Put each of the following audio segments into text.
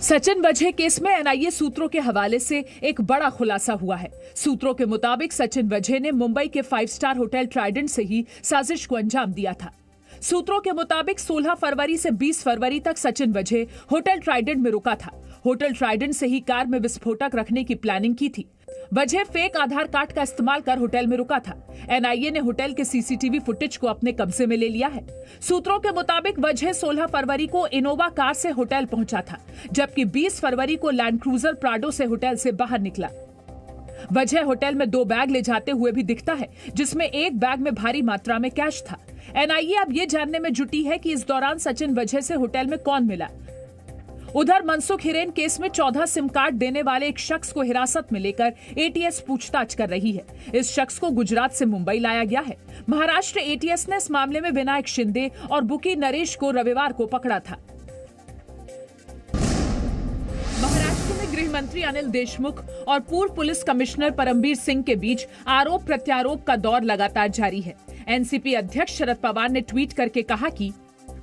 सचिन वजह केस में एनआईए सूत्रों के हवाले से एक बड़ा खुलासा हुआ है। सूत्रों के मुताबिक सचिन वजह ने मुंबई के 5 स्टार होटल ट्राइडेंट से ही साजिश को अंजाम दिया था। सूत्रों के मुताबिक 16 फरवरी से 20 फरवरी तक सचिन वजह होटल ट्राइडेंट में रुका था। होटल ट्राइडेंट से ही कार में विस्फोटक रखने की प्लानिंग की थी। वजह फेक आधार कार्ड का इस्तेमाल कर होटल में रुका था। एनआईए ने होटल के सीसीटीवी फुटेज को अपने कब्जे में ले लिया है। सूत्रों के मुताबिक वजह 16 फरवरी को इनोवा कार से होटल पहुंचा था, जबकि 20 फरवरी को लैंड क्रूजर प्राडो से होटल से बाहर निकला। वजह होटल में 2 बैग ले जाते हुए भी दिखता है, जिसमें एक बैग में भारी मात्रा में कैश था। एनआईए अब ये जानने में जुटी है कि इस दौरान सचिन वजह से होटल में कौन मिला। उधर मनसुख हिरेन केस में 14 सिम कार्ड देने वाले एक शख्स को हिरासत में लेकर एटीएस पूछताछ कर रही है। इस शख्स को गुजरात से मुंबई लाया गया है। महाराष्ट्र एटीएस ने इस मामले में विनायक शिंदे और बुकी नरेश को रविवार को पकड़ा था। महाराष्ट्र में गृह मंत्री अनिल देशमुख और पूर्व पुलिस कमिश्नर परमबीर सिंह के बीच आरोप प्रत्यारोप का दौर लगातार जारी है। एनसीपी अध्यक्ष शरद पवार ने ट्वीट करके कहा कि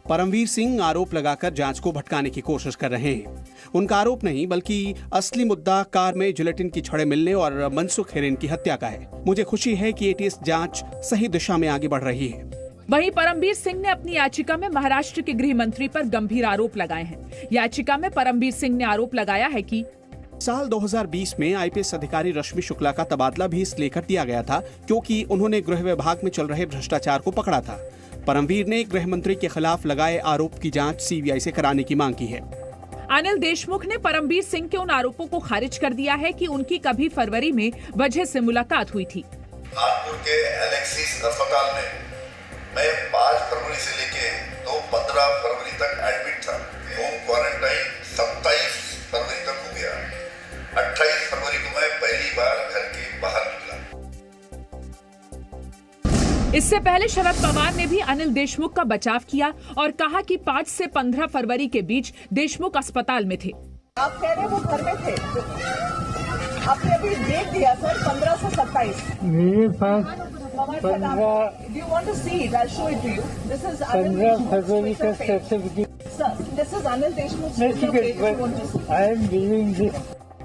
परमवीर सिंह आरोप लगाकर जांच को भटकाने की कोशिश कर रहे हैं। उनका आरोप नहीं बल्कि असली मुद्दा कार में जिलेटिन की छड़ें मिलने और मनसुख हिरेन की हत्या का है। मुझे खुशी है कि एटीएस जांच सही दिशा में आगे बढ़ रही है। वहीं परमबीर सिंह ने अपनी याचिका में महाराष्ट्र के गृह मंत्री पर गंभीर आरोप लगाए हैं। याचिका में परमबीर सिंह ने आरोप लगाया है कि साल 2020 में आईपीएस अधिकारी रश्मि शुक्ला का तबादला भी इसलिए कर दिया गया था क्योंकि उन्होंने गृह विभाग में चल रहे भ्रष्टाचार को पकड़ा था। परमवीर ने गृह मंत्री के खिलाफ लगाए आरोप की जांच सीबीआई से कराने की मांग की है। अनिल देशमुख ने परमबीर सिंह के उन आरोपों को खारिज कर दिया है कि उनकी कभी फरवरी में वजह से मुलाकात हुई थी। नागपुर के एलेक्सिस अस्पताल में मैं 5 फरवरी से लेके 15 फरवरी तक एडमिट था। होम क्वारंटाइन 27 फरवरी तक हो गया। 28 फरवरी को मैं पहली बार घर के बाहर निकला। इससे पहले शरद पवार ने भी अनिल देशमुख का बचाव किया और कहा कि 5 से 15 फरवरी के बीच देशमुख अस्पताल में थे। आप कह रहे वो घर में थे, आपने अभी डेट दिया सर 15 से 27। मेरे पास 15 फरवरी का सर्टिफिकेट।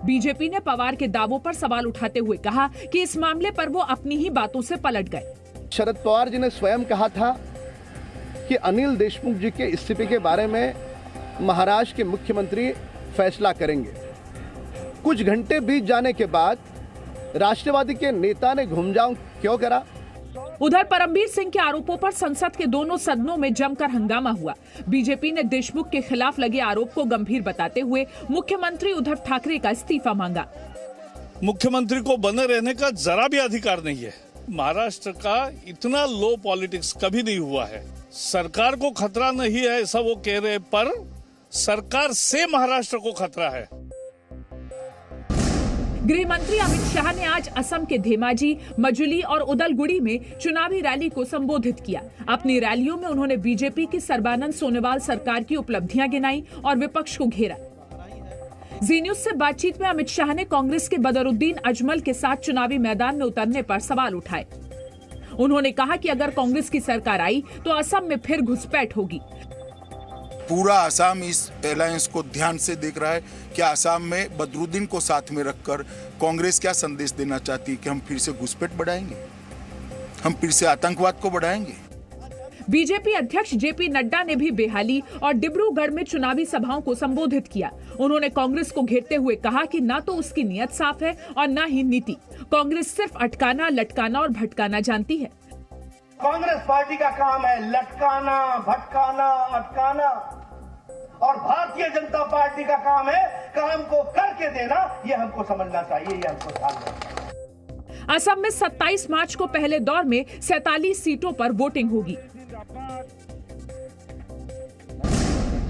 बीजेपी ने पवार के दावों पर सवाल उठाते हुए कहा कि इस मामले पर वो अपनी ही बातों से पलट गए। शरद पवार जी ने स्वयं कहा था कि अनिल देशमुख जी के इस्तीफे के बारे में महाराष्ट्र के मुख्यमंत्री फैसला करेंगे। कुछ घंटे बीत जाने के बाद राष्ट्रवादी के नेता ने घुमजाव क्यों करा? उधर परमबीर सिंह के आरोपों पर संसद के दोनों सदनों में जमकर हंगामा हुआ। बीजेपी ने देशमुख के खिलाफ लगे आरोप को गंभीर बताते हुए मुख्यमंत्री उद्धव ठाकरे का इस्तीफा मांगा। मुख्यमंत्री को बने रहने का जरा भी अधिकार नहीं है। महाराष्ट्र का इतना लो पॉलिटिक्स कभी नहीं हुआ है। सरकार को खतरा नहीं है ऐसा वो कह रहे, पर सरकार से महाराष्ट्र को खतरा है। गृह मंत्री अमित शाह ने आज असम के धेमाजी, मजुली और उदलगुड़ी में चुनावी रैली को संबोधित किया। अपनी रैलियों में उन्होंने बीजेपी की सर्बानंद सोनोवाल सरकार की उपलब्धियां गिनाई और विपक्ष को घेरा। जी न्यूज से बातचीत में अमित शाह ने कांग्रेस के बदरुद्दीन अजमल के साथ चुनावी मैदान में उतरने पर सवाल उठाए। उन्होंने कहा कि अगर कांग्रेस की सरकार आई तो असम में फिर घुसपैठ होगी। पूरा असम इस अलायंस को ध्यान से देख रहा है कि असम में बदरुद्दीन को साथ में रखकर कांग्रेस क्या संदेश देना चाहती है कि हम फिर से घुसपैठ बढ़ाएंगे, हम फिर से आतंकवाद को बढ़ाएंगे। बीजेपी अध्यक्ष जेपी नड्डा ने भी बेहाली और डिब्रूगढ़ में चुनावी सभाओं को संबोधित किया। उन्होंने कांग्रेस को घेरते हुए कहा कि न तो उसकी नीयत साफ है और न ही नीति। कांग्रेस सिर्फ अटकाना, लटकाना और भटकाना जानती है। कांग्रेस पार्टी का काम है लटकाना, भटकाना, अटकाना, और भारतीय जनता पार्टी का काम है काम को करके देना। ये हमको समझना चाहिए, ये हमको ध्यान रखना। असम में 27 मार्च को पहले दौर में 47 सीटों पर वोटिंग होगी।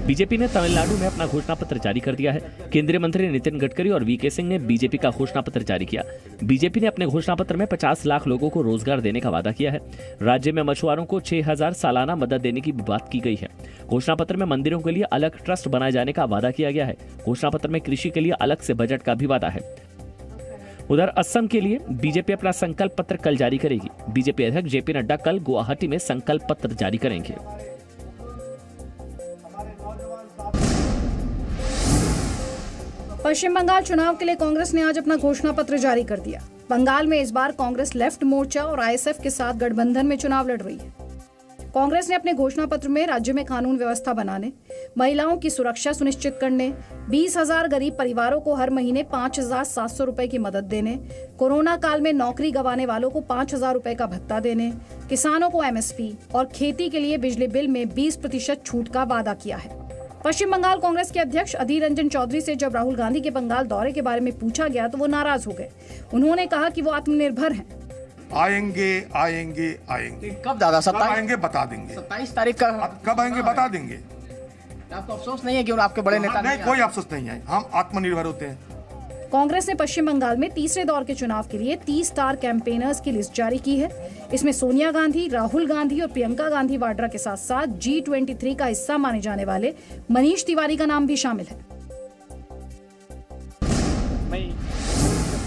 बीजेपी ने तमिलनाडु में अपना घोषणा पत्र जारी कर दिया है। केंद्रीय मंत्री नितिन गडकरी और वीके सिंह ने बीजेपी का घोषणा पत्र जारी किया। बीजेपी ने अपने घोषणा पत्र में 50 लाख लोगों को रोजगार देने का वादा किया है। राज्य में मछुआरों को 6000 सालाना मदद देने की बात की गई है। घोषणा पत्र में मंदिरों के लिए अलग ट्रस्ट बनाए जाने का वादा किया गया है। घोषणा पत्र में कृषि के लिए अलग से बजट का भी वादा है। उधर असम के लिए बीजेपी अपना संकल्प पत्र कल जारी करेगी। बीजेपी अध्यक्ष जेपी नड्डा कल गुवाहाटी में संकल्प पत्र जारी करेंगे। पश्चिम बंगाल चुनाव के लिए कांग्रेस ने आज अपना घोषणा पत्र जारी कर दिया। बंगाल में इस बार कांग्रेस लेफ्ट मोर्चा और आईएसएफ के साथ गठबंधन में चुनाव लड़ रही है। कांग्रेस ने अपने घोषणा पत्र में राज्य में कानून व्यवस्था बनाने, महिलाओं की सुरक्षा सुनिश्चित करने, 20,000 गरीब परिवारों को हर महीने 5,700 रुपए की मदद देने, कोरोना काल में नौकरी गंवाने वालों को 5,000 रुपए का भत्ता देने, किसानों को एमएसपी और खेती के लिए बिजली बिल में 20% छूट का वादा किया है। पश्चिम बंगाल कांग्रेस के अध्यक्ष अधीर रंजन चौधरी से जब राहुल गांधी के बंगाल दौरे के बारे में पूछा गया तो वो नाराज हो गए। उन्होंने कहा कि वो आत्मनिर्भर हैं। आएंगे आएंगे आएंगे। कब दादा? कब आएंगे बता देंगे। 27 तारीख का कब आएंगे बता देंगे। आपको अफसोस नहीं है कि आपके बड़े नेता नहीं? कोई अफसोस नहीं है, हम आत्मनिर्भर होते हैं। कांग्रेस ने पश्चिम बंगाल में तीसरे दौर के चुनाव के लिए 30 स्टार कैंपेनर्स की लिस्ट जारी की है। इसमें सोनिया गांधी, राहुल गांधी और प्रियंका गांधी वाड्रा के साथ साथ G23 का हिस्सा माने जाने वाले मनीष तिवारी का नाम भी शामिल है।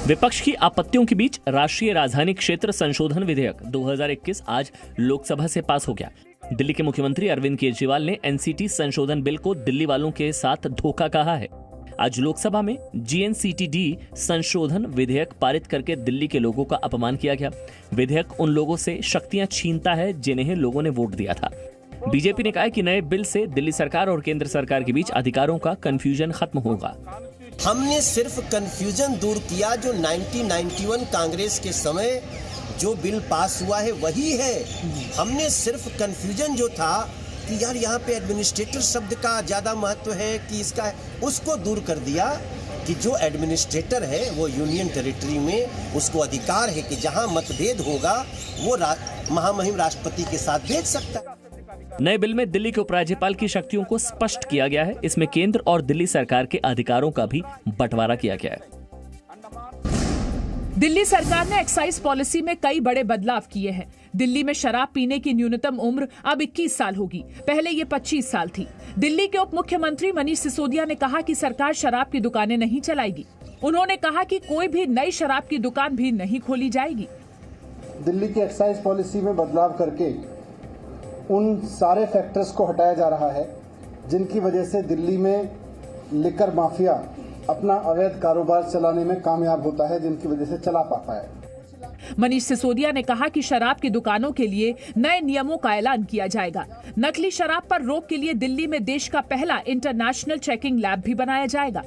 विपक्ष की आपत्तियों के बीच राष्ट्रीय राजधानी क्षेत्र संशोधन विधेयक 2021 आज लोकसभा से पास हो गया। दिल्ली के मुख्यमंत्री अरविंद केजरीवाल ने एनसीटी संशोधन बिल को दिल्ली वालों के साथ धोखा कहा है। आज लोकसभा में GNCTD संशोधन विधेयक पारित करके दिल्ली के लोगों का अपमान किया गया। विधेयक उन लोगों से शक्तियां छीनता है जिन्हें लोगों ने वोट दिया था। बीजेपी ने कहा कि नए बिल से दिल्ली सरकार और केंद्र सरकार के बीच अधिकारों का कंफ्यूजन खत्म होगा। हमने सिर्फ कंफ्यूजन दूर किया। जो 1991 कांग्रेस के समय जो बिल पास हुआ है वही है। हमने सिर्फ कंफ्यूजन जो था कि यार यहाँ पे एडमिनिस्ट्रेटर शब्द का ज्यादा महत्व है कि इसका है, उसको दूर कर दिया कि जो एडमिनिस्ट्रेटर है वो यूनियन टेरिटरी में उसको अधिकार है कि जहाँ मतभेद होगा वो महामहिम राष्ट्रपति के साथ भेज सकता है। नए बिल में दिल्ली के उपराज्यपाल की शक्तियों को स्पष्ट किया गया है। इसमें केंद्र और दिल्ली सरकार के अधिकारों का भी बंटवारा किया गया है। दिल्ली सरकार ने एक्साइज पॉलिसी में कई बड़े बदलाव किए हैं। दिल्ली में शराब पीने की न्यूनतम उम्र अब 21 साल होगी, पहले ये 25 साल थी। दिल्ली के उप मुख्यमंत्री मनीष सिसोदिया ने कहा कि सरकार शराब की दुकानें नहीं चलाएगी। उन्होंने कहा कि कोई भी नई शराब की दुकान भी नहीं खोली जाएगी। दिल्ली की एक्साइज पॉलिसी में बदलाव करके उन सारे फैक्टर्स को हटाया जा रहा है जिनकी वजह से दिल्ली में लिकर माफिया अपना अवैध कारोबार चलाने में कामयाब होता है, जिनकी वजह से चला पाता है। मनीष सिसोदिया ने कहा कि शराब की दुकानों के लिए नए नियमों का ऐलान किया जाएगा। नकली शराब पर रोक के लिए दिल्ली में देश का पहला इंटरनेशनल चेकिंग लैब भी बनाया जाएगा।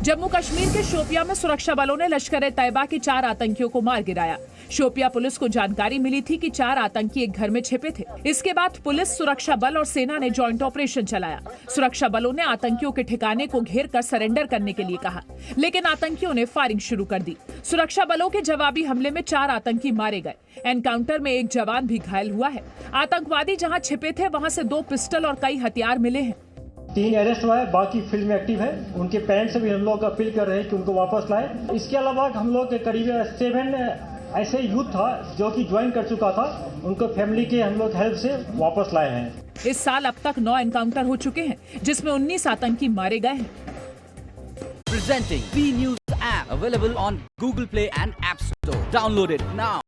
जम्मू कश्मीर के शोपियां में सुरक्षा बलों ने लश्कर-ए-तैयबा के 4 आतंकियों को मार गिराया। शोपियां पुलिस को जानकारी मिली थी कि 4 आतंकी एक घर में छिपे थे। इसके बाद पुलिस, सुरक्षा बल और सेना ने जॉइंट ऑपरेशन चलाया। सुरक्षा बलों ने आतंकियों के ठिकाने को घेर कर सरेंडर करने के लिए कहा, लेकिन आतंकियों ने फायरिंग शुरू कर दी। सुरक्षा बलों के जवाबी हमले में 4 आतंकी मारे गए। एनकाउंटर में एक जवान भी घायल हुआ है। आतंकवादी जहां छिपे थे वहां से 2 पिस्टल और कई हथियार मिले हैं। 3 अरेस्ट हुआ है, बाकी फील्ड में एक्टिव है। उनके पेरेंट्स से भी हम लोग अपील कर रहे हैं कि उनको वापस लाए। इसके अलावा हम लोग करीब 7 ऐसे यूथ था जो कि ज्वाइन कर चुका था, उनको फैमिली के हम लोग हेल्प से वापस लाए हैं। इस साल अब तक 9 एनकाउंटर हो चुके हैं, जिसमें 19 आतंकी मारे गए हैं। Presenting B News app available on Google Play and App Store. Download it now.